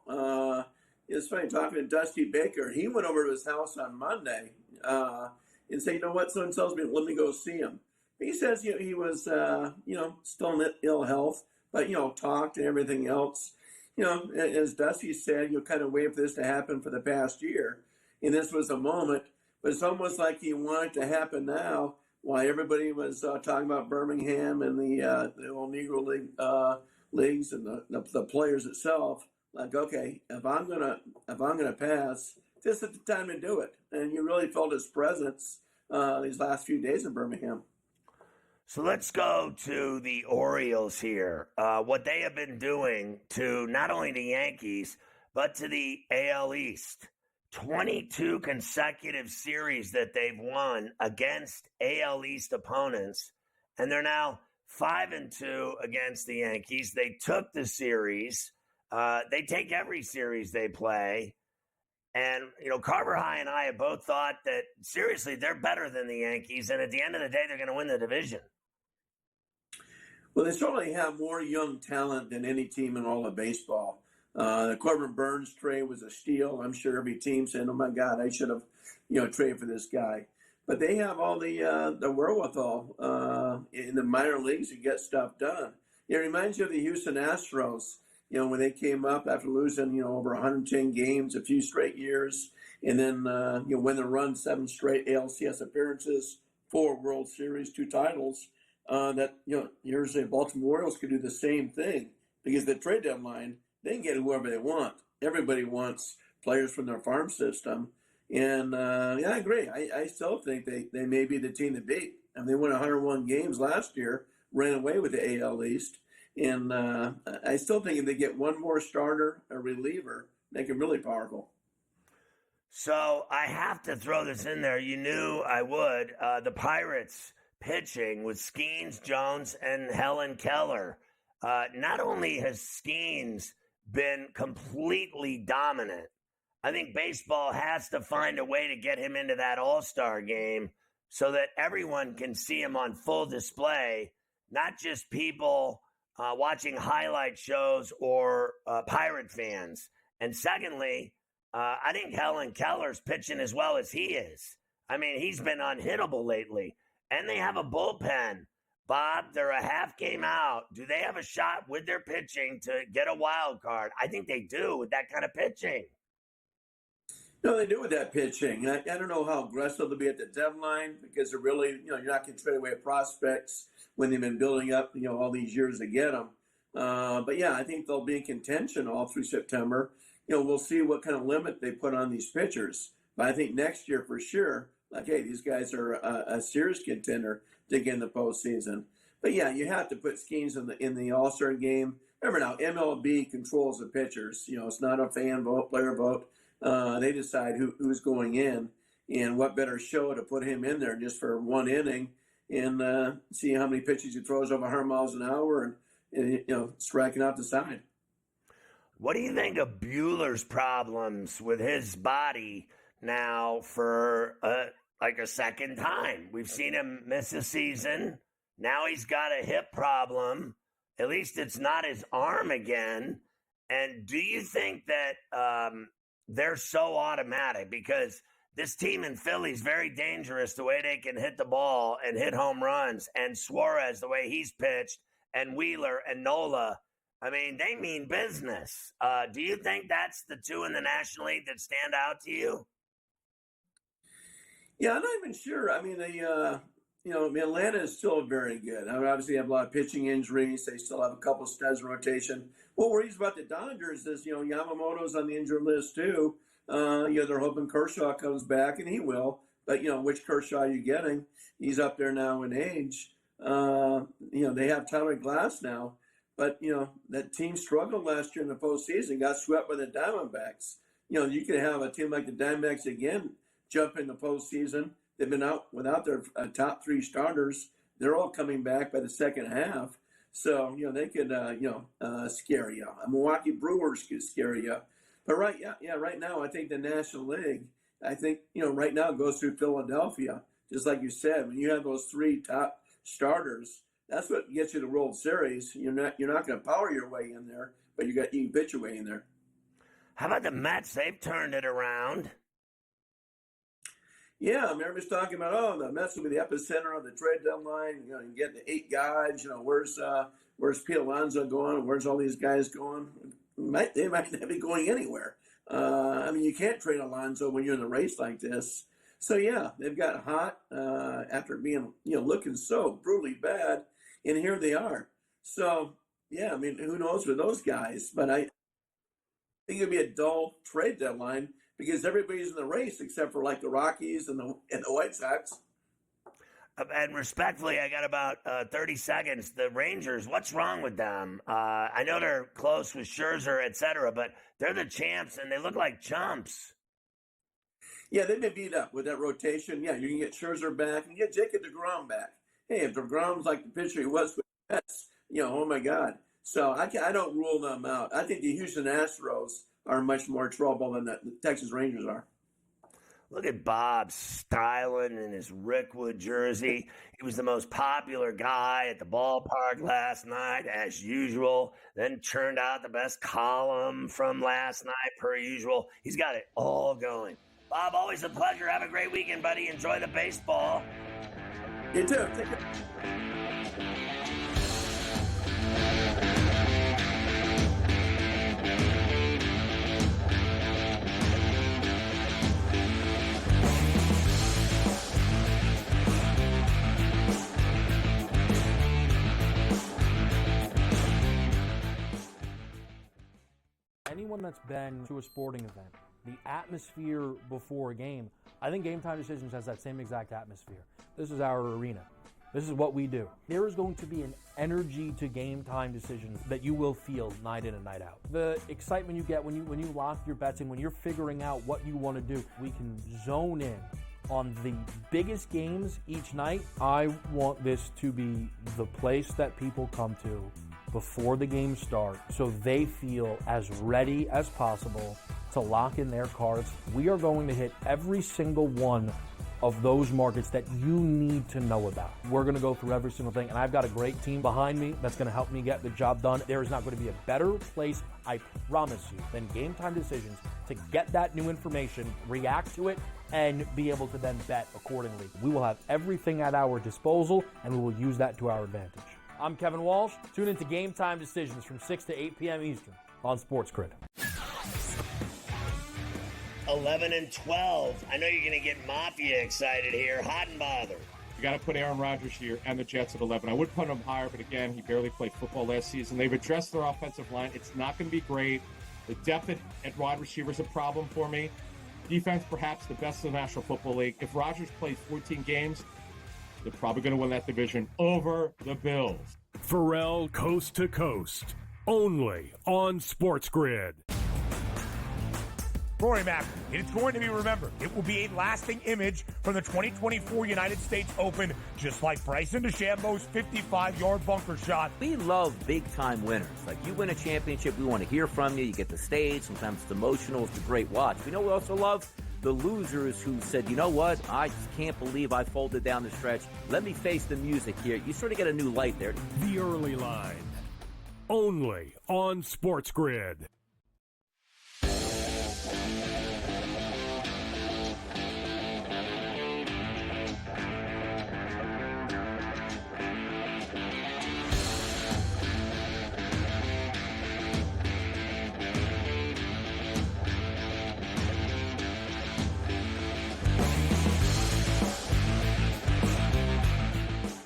It's funny talking to Dusty Baker. He went over to his house on Monday and said, "You know what? Someone tells me, let me go see him." He says, he was, still in ill health, but talked and everything else. As Dusty said, kind of waited for this to happen for the past year, and this was a moment. But it's almost like he wanted to happen now, while everybody was talking about Birmingham and the old Negro League leagues and the players itself. Like, okay, if I'm gonna pass, this is the time to do it. And you really felt his presence these last few days in Birmingham. So let's go to the Orioles here. What they have been doing to not only the Yankees, but to the AL East. 22 consecutive series that they've won against AL East opponents, and they're now 5-2 against the Yankees. They took the series. They take every series they play. And, Carver High and I have both thought that, seriously, they're better than the Yankees, and at the end of the day, they're going to win the division. Well, they certainly have more young talent than any team in all of baseball. The Corbin Burns trade was a steal. I'm sure every team said, "Oh my God, I should have, traded for this guy." But they have all the wherewithal in the minor leagues to get stuff done. It reminds you of the Houston Astros. When they came up after losing, over 110 games, a few straight years, and then when they run 7 straight ALCS appearances, 4 World Series, 2 titles. Here's the Baltimore Orioles could do the same thing, because the trade deadline, they can get whoever they want. Everybody wants players from their farm system. And, I agree. I still think they may be the team to beat. And they won 101 games last year, ran away with the AL East. And I still think if they get one more starter, a reliever, make it really powerful. So I have to throw this in there. You knew I would. The Pirates pitching with Skeens, Jones, and Helen Keller. Not only has Skeens been completely dominant, I think baseball has to find a way to get him into that all-star game so that everyone can see him on full display, not just people watching highlight shows or Pirate fans. And secondly, I think Helen Keller's pitching as well as he is. I mean, he's been unhittable lately. And they have a bullpen. Bob, they're a half game out. Do they have a shot with their pitching to get a wild card? I think they do with that kind of pitching. No, they do with that pitching. I don't know how aggressive they'll be at the deadline, because they're really, you're not going to trade away prospects when they've been building up, all these years to get them. But yeah, I think they'll be in contention all through September. We'll see what kind of limit they put on these pitchers. But I think next year for sure, like, hey, these guys are a serious contender to get in the postseason. But yeah, you have to put Skeens in the All-Star game. Remember now, MLB controls the pitchers. It's not a fan vote, player vote. They decide who's going in, and what better show to put him in there just for one inning and see how many pitches he throws over 100 miles an hour and striking out the side. What do you think of Bueller's problems with his body now for like a second time? We've seen him miss a season. Now he's got a hip problem. At least it's not his arm again. And do you think that they're so automatic? Because this team in Philly is very dangerous the way they can hit the ball and hit home runs. And Suarez, the way he's pitched, and Wheeler and Nola, I mean, they mean business. Do you think that's the two in the National League that stand out to you? Yeah, I'm not even sure. I mean, Atlanta is still very good. I mean, obviously, they have a lot of pitching injuries. They still have a couple studs in rotation. What worries about the Dodgers is, Yamamoto's on the injured list too. They're hoping Kershaw comes back, and he will. But, which Kershaw are you getting? He's up there now in age. They have Tyler Glass now. But, that team struggled last year in the postseason, got swept by the Diamondbacks. You could have a team like the Diamondbacks again jump in the postseason. They've been out without their top 3 starters. They're all coming back by the second half. So, they could, scare you. Milwaukee Brewers could scare you. But right now, I think the National League, right now goes through Philadelphia. Just like you said, when you have those three top starters, that's what gets you the World Series. You're not going to power your way in there, but you can pitch your way in there. How about the Mets? They've turned it around. Yeah, I mean, everybody's talking about, the Mets will be the epicenter of the trade deadline. You get the 8 guys. Where's Pete Alonso going? Where's all these guys going? They might not be going anywhere. You can't trade Alonso when you're in the race like this. So yeah, they've got hot after being looking so brutally bad, and here they are. So yeah, I mean, who knows with those guys? But I think it'd be a dull trade deadline because everybody's in the race except for like the Rockies and the White Sox. And respectfully, I got about 30 seconds. The Rangers, what's wrong with them? I know they're close with Scherzer, etc., but they're the champs, and they look like chumps. Yeah, they've been beat up with that rotation. Yeah, you can get Scherzer back and get Jacob deGrom back. Hey, if deGrom's like the pitcher he was with the Mets, oh my God. So I don't rule them out. I think the Houston Astros are much more trouble than the Texas Rangers are. Look at Bob styling in his Rickwood jersey. He was the most popular guy at the ballpark last night, as usual. Then turned out the best column from last night, per usual. He's got it all going. Bob, always a pleasure. Have a great weekend, buddy. Enjoy the baseball. You too. Take care. Anyone that's been to a sporting event, the atmosphere before a game, I think Game Time Decisions has that same exact atmosphere. This is our arena. This is what we do. There is going to be an energy to Game Time Decisions that you will feel night in and night out. The excitement you get when you lock your bets in, when you're figuring out what you want to do, we can zone in on the biggest games each night. I want this to be the place that people come to before the games start so they feel as ready as possible to lock in their cards. We are going to hit every single one of those markets that you need to know about. We're going to go through every single thing, and I've got a great team behind me that's going to help me get the job done. There is not going to be a better place, I promise you, than Game Time Decisions to get that new information, react to it, and be able to then bet accordingly. We will have everything at our disposal, and we will use that to our advantage. I'm Kevin Walsh. Tune into Game Time Decisions from 6 to 8 p.m. Eastern on SportsGrid. 11 and 12. I know you're going to get Mafia excited here. Hot and bothered. You got to put Aaron Rodgers here and the Jets at 11. I would put him higher, but again, he barely played football last season. They've addressed their offensive line. It's not going to be great. The depth at wide receiver is a problem for me. Defense, perhaps the best in the National Football League. If Rodgers plays 14 games, they're probably going to win that division over the Bills. Ferrall Coast to Coast, only on SportsGrid. Rory Mack, it's going to be remembered. It will be a lasting image from the 2024 United States Open, just like Bryson DeChambeau's 55-yard bunker shot. We love big-time winners. Like, you win a championship, we want to hear from you. You get the stage. Sometimes it's emotional. It's a great watch. We also love the losers who said, you know what, I just can't believe I folded down the stretch. Let me face the music here. You sort of get a new light there. The Early Line, only on SportsGrid.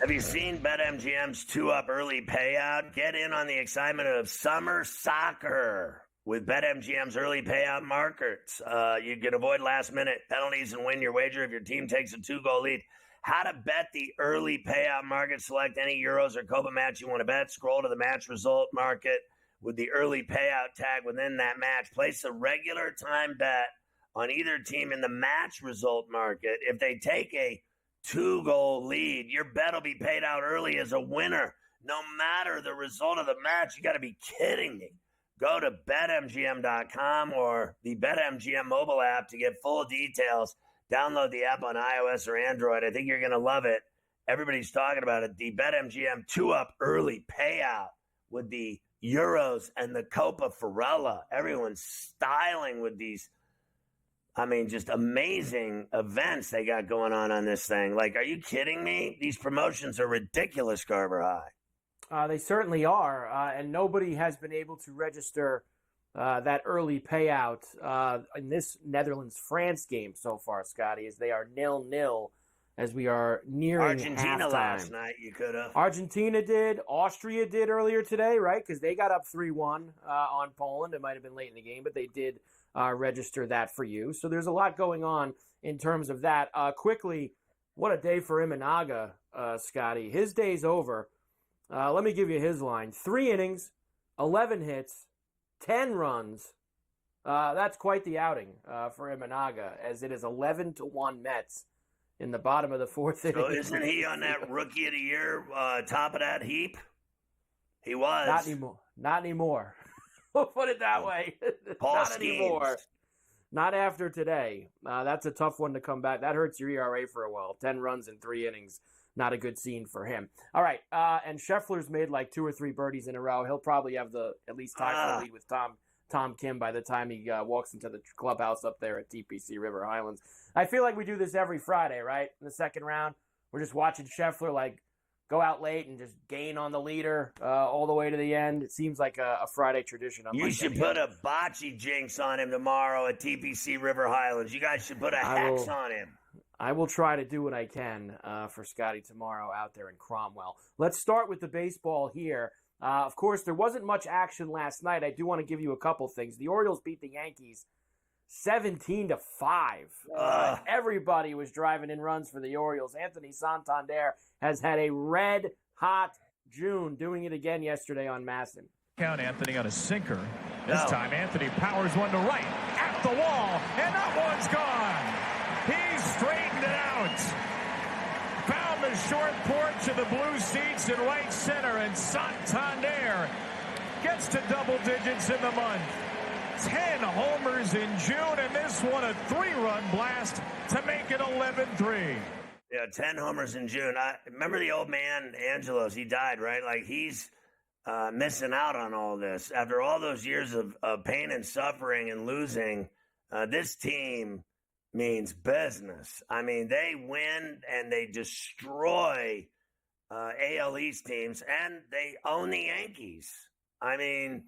Have you seen BetMGM's 2-up early payout? Get in on the excitement of summer soccer with BetMGM's early payout markets. You can avoid last-minute penalties and win your wager if your team takes a 2-goal lead. How to bet the early payout market. Select any Euros or COPA match you want to bet. Scroll to the match result market with the early payout tag within that match. Place a regular time bet on either team in the match result market. If they take a 2-goal lead, your bet will be paid out early as a winner, no matter the result of the match. You got to be kidding me. Go to betmgm.com or the BetMGM mobile app to get full details. Download the app on iOS or Android. I think you're going to love it. Everybody's talking about it. The BetMGM 2-up early payout with the Euros and the Copa Ferrall. Everyone's styling with these, just amazing events they got going on this thing. Like, are you kidding me? These promotions are ridiculous, Carver High. They certainly are, and nobody has been able to register that early payout in this Netherlands-France game so far, Scotty, as they are 0-0 as we are nearing Argentina halftime. last night, you could have. Argentina did. Austria did earlier today, right? Because they got up 3-1 on Poland. It might have been late in the game, but they did register that for you. So there's a lot going on in terms of that. Quickly, what a day for Imanaga, Scotty. His day's over. Let me give you his line. 3 innings, 11 hits, 10 runs. That's quite the outing for Imanaga, as it is 11-1 Mets in the bottom of the 4th inning. So isn't he on that Rookie of the Year top of that heap? He was. Not anymore. We'll put it that way. Not anymore. Not after today. That's a tough one to come back. That hurts your ERA for a while. 10 runs in 3 innings. Not a good scene for him. All right. And Scheffler's made like 2 or 3 birdies in a row. He'll probably have at least tie for the lead with Tom Kim by the time he walks into the clubhouse up there at TPC River Highlands. I feel like we do this every Friday, right? In the second round, we're just watching Scheffler go out late and just gain on the leader all the way to the end. It seems like a Friday tradition. You should put a bocce jinx on him tomorrow at TPC River Highlands. You guys should put a hex on him. I will try to do what I can for Scotty tomorrow out there in Cromwell. Let's start with the baseball here. Of course, there wasn't much action last night. I do want to give you a couple things. The Orioles beat the Yankees 17-5. Everybody was driving in runs for the Orioles. Anthony Santander has had a red-hot June, doing it again yesterday on Masson. Count Anthony on a sinker. This time, Anthony powers one to right, at the wall, and that one's gone. He straightened it out. Found the short porch of the blue seats in right center, and Santander gets to double digits in the month. 10 homers in June, and this one a 3-run blast to make it 11-3. Yeah, 10 homers in June. I remember the old man, Angelos. He died, right? Like, he's missing out on all this. After all those years of pain and suffering and losing, this team means business. I mean, they win and they destroy AL East teams, and they own the Yankees. I mean,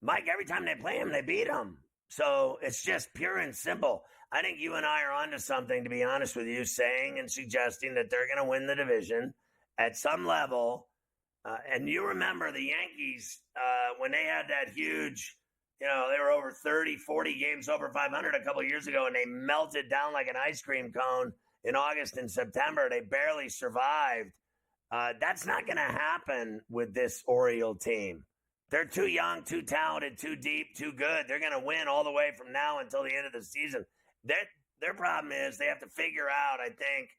Mike, every time they play them, they beat them. So it's just pure and simple. I think you and I are onto something, to be honest with you, saying and suggesting that they're going to win the division at some level. And you remember the Yankees, when they had that huge, they were over 30, 40 games over 500 a couple of years ago, and they melted down like an ice cream cone in August and September. They barely survived. That's not going to happen with this Oriole team. They're too young, too talented, too deep, too good. They're going to win all the way from now until the end of the season. Their problem is they have to figure out, I think,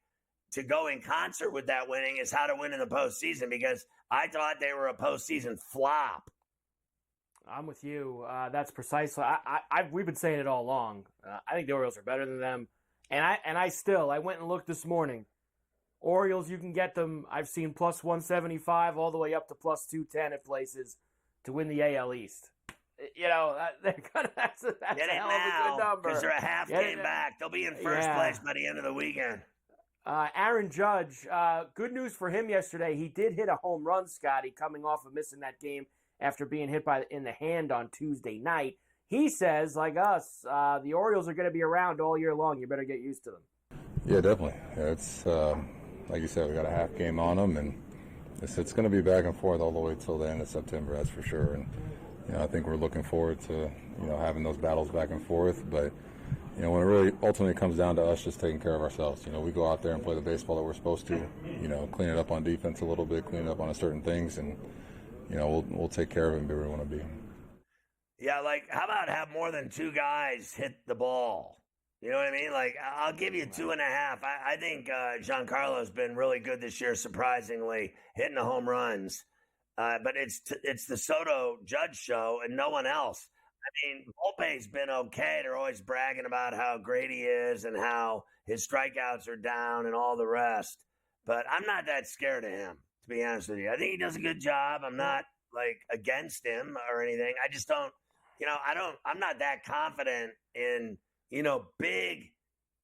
to go in concert with that winning is how to win in the postseason, because I thought they were a postseason flop. I'm with you. That's precisely. We've been saying it all along. I think the Orioles are better than them, and I went and looked this morning. Orioles, you can get them. I've seen plus 175 all the way up to plus 210 at places to win the AL East. That's a hell of a good number. Because they're a half game back. They'll be in first place by the end of the weekend. Aaron Judge, good news for him yesterday. He did hit a home run, Scotty, coming off of missing that game after being hit in the hand on Tuesday night. He says, like us, the Orioles are going to be around all year long. You better get used to them. Yeah, definitely. It's like you said, we got a half game on them, and it's going to be back and forth all the way till the end of September. That's for sure. And I think we're looking forward to having those battles back and forth. But when it really ultimately comes down to us just taking care of ourselves, we go out there and play the baseball that we're supposed to. Clean it up on defense a little bit, clean it up on certain things, and we'll take care of it and be where we want to be. Yeah, how about have more than 2 guys hit the ball? You know what I mean? I'll give you 2.5. I think Giancarlo's been really good this year, surprisingly, hitting the home runs. but it's the Soto Judge show and no one else. I mean, Volpe's been okay. They're always bragging about how great he is and how his strikeouts are down and all the rest. But I'm not that scared of him, to be honest with you. I think he does a good job. I'm not against him or anything. I just don't, I'm not that confident in, big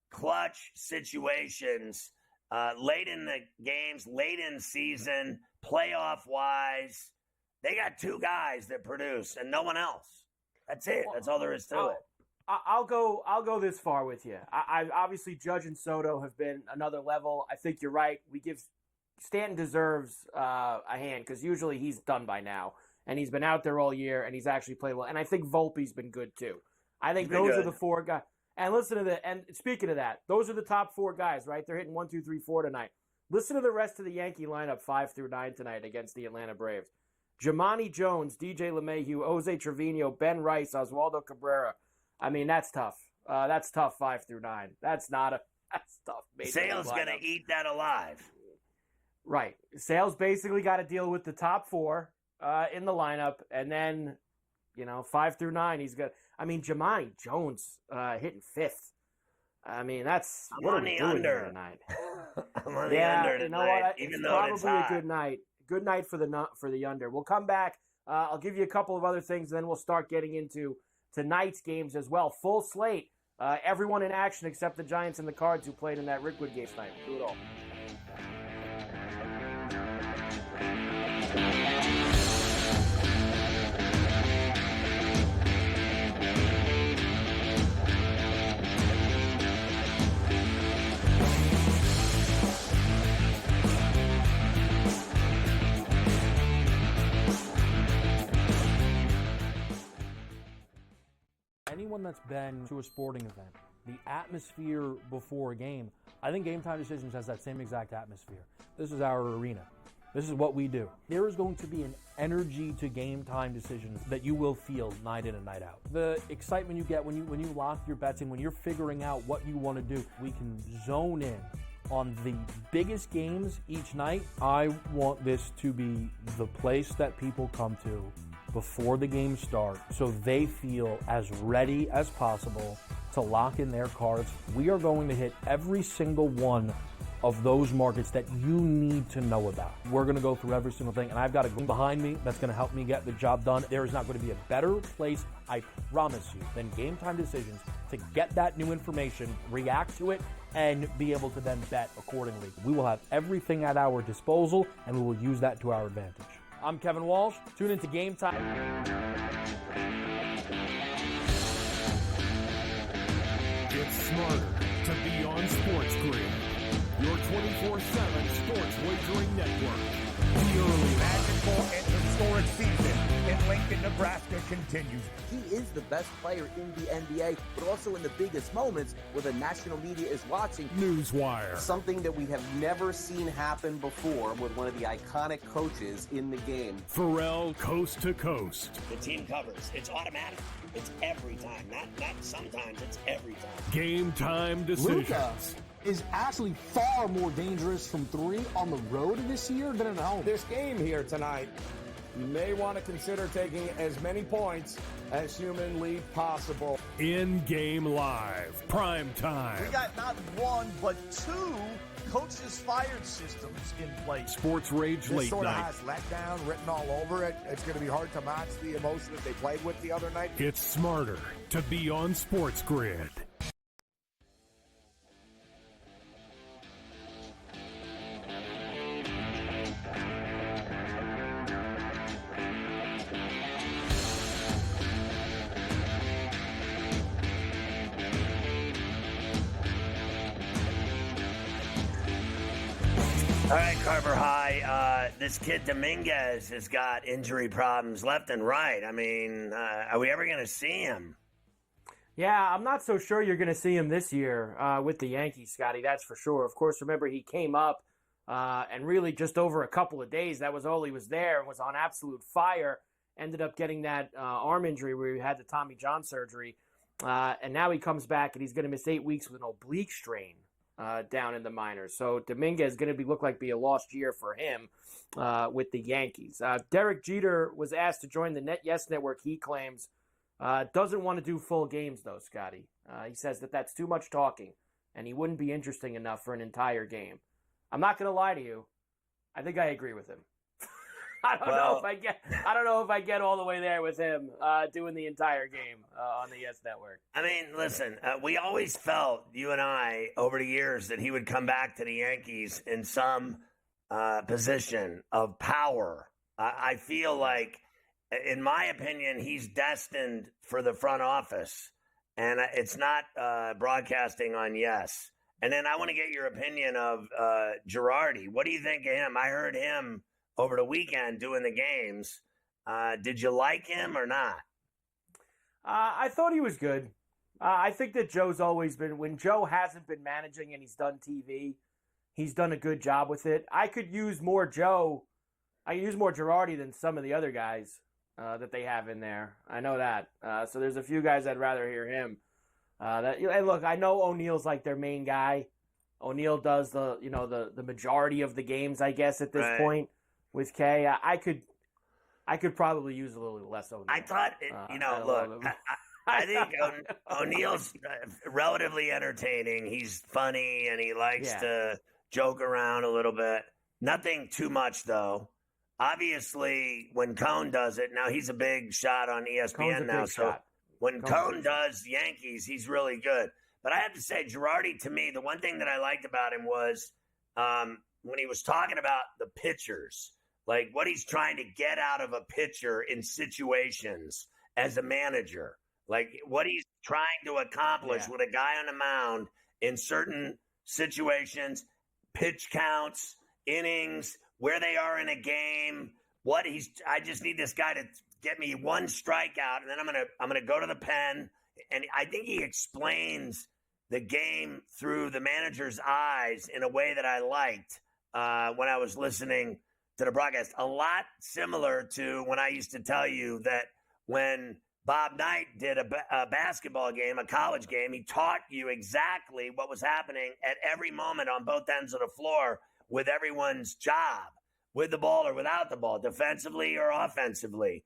clutch situations late in the games, late in season, playoff wise. They got two guys that produce and no one else. That's it. That's all there is to it. I'll go this far with you. I obviously Judge and Soto have been another level. I think you're right. Stanton deserves a hand because usually he's done by now, and he's been out there all year, and he's actually played well. And I think Volpe's been good too. I think those are the four guys. And listen to that. And speaking of that, those are the top four guys, right? They're hitting 1, 2, 3, 4 tonight. Listen to the rest of the Yankee lineup 5 through 9 tonight against the Atlanta Braves. Jamani Jones, DJ LeMahieu, Jose Trevino, Ben Rice, Oswaldo Cabrera. I mean, that's tough. That's tough 5 through 9. That's tough. Sale's going to eat that alive. Right. Sale's basically got to deal with the top four in the lineup, and then, 5 through 9, he's got. I mean, Jamani Jones hitting 5th. I mean, that's I'm what on are we the doing under. Here tonight? I'm on the under tonight, you know what? even it's though probably it's hot. a good night. Good night for the under. We'll come back. I'll give you a couple of other things, and then we'll start getting into tonight's games as well. Full slate. Everyone in action except the Giants and the Cards who played in that Rickwood game tonight. We'll do it all. Anyone that's been to a sporting event, the atmosphere before a game, I think Game Time Decisions has that same exact atmosphere. This is our arena. This is what we do. There is going to be an energy to Game Time Decisions that you will feel night in and night out. The excitement you get when you lock your bets in, when you're figuring out what you want to do, we can zone in on the biggest games each night. I want this to be the place that people come to before the games start so they feel as ready as possible to lock in their cards. We are going to hit every single one of those markets that you need to know about. We're going to go through every single thing, and I've got a group behind me that's going to help me get the job done. There is not going to be a better place, I promise you, than Game Time Decisions to get that new information, react to it, and be able to then bet accordingly. We will have everything at our disposal, and we will use that to our advantage. I'm Kevin Walsh. Tune into Game Time. It's smarter to be on SportsGrid, your 24/7 sports wagering network. The early magical and historic season in Lincoln, Nebraska continues. He is the best player in the NBA, but also in the biggest moments where the national media is watching. Newswire. Something that we have never seen happen before with one of the iconic coaches in the game. Ferrall coast to coast. The team covers. It's automatic. It's every time. Not sometimes. It's every time. Game Time Decisions. Luka is actually far more dangerous from 3 on the road this year than at home. This game here tonight, you may want to consider taking as many points as humanly possible. In-game live, prime time. We got not 1, but 2 coaches fired systems in place. Sports Rage This Late sort of Night. has letdown written all over it. It's going to be hard to match the emotion that they played with the other night. It's smarter to be on SportsGrid. All right, Carver High. This kid Dominguez has got injury problems left and right. I mean, are we ever going to see him? Yeah, I'm not so sure you're going to see him this year with the Yankees, Scotty. That's for sure. Of course, remember he came up and really just over a couple of days, that was all he was there, and was on absolute fire. Ended up getting that arm injury where he had the Tommy John surgery. And now he comes back and he's going to miss 8 weeks with an oblique strain. down in the minors. So Dominguez is going to look like a lost year for him with the Yankees. Derek Jeter was asked to join the Yes Network, he claims. Doesn't want to do full games, though, Scotty. He says that's too much talking, and he wouldn't be interesting enough for an entire game. I'm not going to lie to you. I think I agree with him. I don't know if I get all the way there with him doing the entire game on the Yes Network. I mean, listen, we always felt, you and I, over the years, that he would come back to the Yankees in some position of power. I feel like, in my opinion, he's destined for the front office, and it's not broadcasting on Yes. And then I want to get your opinion of Girardi. What do you think of him? I heard him over the weekend doing the games. Did you like him or not? I thought he was good. I think that Joe's always been, when Joe hasn't been managing and he's done TV, he's done a good job with it. I could use more Joe. I could use more Girardi than some of the other guys that they have in there. I know that. So there's a few guys I'd rather hear him. And look, I know O'Neill's like their main guy. O'Neill does the majority of the games, I guess, at this point with Kay. I could probably use a little less O'Neill. I thought, I think O'Neill's relatively entertaining. He's funny and he likes to joke around a little bit. Nothing too much, though. Obviously, when Cone does it, now he's a big shot on ESPN now. So when Cone does Yankees, he's really good. But I have to say, Girardi, to me, the one thing that I liked about him was when he was talking about the pitchers, like what he's trying to get out of a pitcher in situations as a manager, like what he's trying to accomplish with a guy on the mound in certain situations, pitch counts, innings, where they are in a game. I just need this guy to get me one strikeout, and then I'm gonna go to the pen. And I think he explains the game through the manager's eyes in a way that I liked when I was listening to the broadcast. A lot similar to when I used to tell you that when Bob Knight did a basketball game, a college game, he taught you exactly what was happening at every moment on both ends of the floor with everyone's job, with the ball or without the ball, defensively or offensively.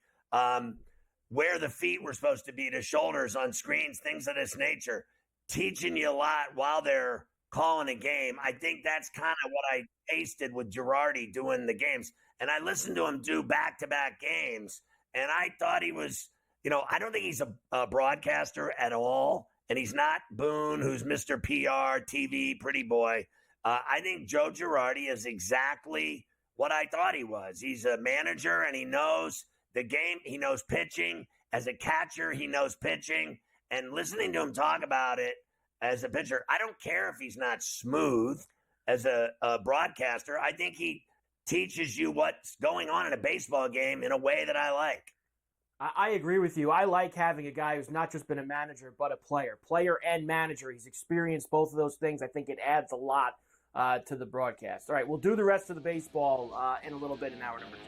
Where the feet were supposed to be, the shoulders on screens, things of this nature, teaching you a lot while they're calling a game. I think that's kind of what I tasted with Girardi doing the games. And I listened to him do back-to-back games, and I thought he was, I don't think he's a broadcaster at all, and he's not Boone, who's Mr. PR, TV, pretty boy. I think Joe Girardi is exactly what I thought he was. He's a manager, and he knows the game. He knows pitching. As a catcher, he knows pitching. And listening to him talk about it as a pitcher, I don't care if he's not smooth as a broadcaster. I think he teaches you what's going on in a baseball game in a way that I like. I agree with you. I like having a guy who's not just been a manager, but a player and manager. He's experienced both of those things. I think it adds a lot to the broadcast. All right, we'll do the rest of the baseball in a little bit in hour number 2.